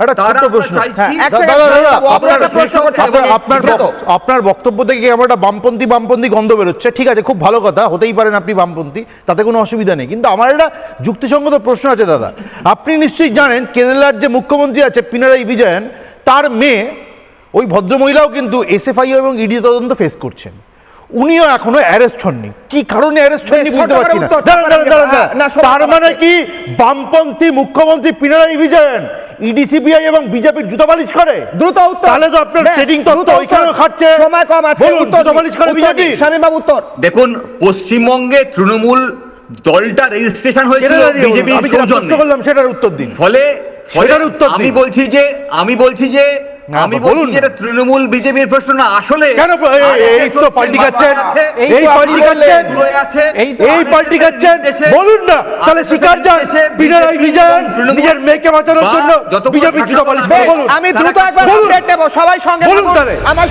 একটা ছোট প্রশ্ন, আপনার বক্তব্য থেকে আমার একটা বামপন্থী গন্ধ বেরোচ্ছে। ঠিক আছে, খুব ভালো কথা, হতেই পারেন আপনি বামপন্থী, তাতে কোনো অসুবিধা নেই, কিন্তু আমার একটা যুক্তিসঙ্গত প্রশ্ন আছে দাদা। আপনি নিশ্চয়ই জানেন কেরালার যে মুখ্যমন্ত্রী আছে পিনারাই বিজয়ন, তার মেয়ে, ওই ভদ্রমহিলাও কিন্তু এসএফআই এবং ইডি তদন্ত ফেস করছেন, উনিও এখনো অ্যারেস্ট হননি। কি কারণে অ্যারেস্ট হননি বুঝতে পারছি না। তার মানে কি বামপন্থী মুখ্যমন্ত্রী পিনারাই বিজয়ন ইডি সিবিআই এবং বিজেপির জুতো পালিশ করে? দ্রুত উত্তর। তাহলে তো আপনার সেটিং তত্ত্ব ওইখানেও খাচ্ছে। সময় কম আছে, জুতো পালিশ করে বিজেপি। শামীম বাবু উত্তর। দেখুন, পশ্চিমবঙ্গে তৃণমূল দলটা রেজিস্ট্রেশন হয়েছিল বিজেপি সৌজন্যে, বললাম সেটার উত্তর দিন। ফলে আমি বলছি যে এটা তৃণমূল বিজেপির প্রশ্ন না, আসলে কেন এই তো পাল্টি খাচ্ছেন, এই পাল্টি খাচ্ছেন, বলুন না তাহলে শিকার যান পিনারাই বিজয়ন নিজের মেয়েকে বাঁচানোর জন্য বিজেপির জুতো পালিশ। আমি দ্রুত একবার আপডেট নেব, সবাই সঙ্গে বলুন তাহলে। আমার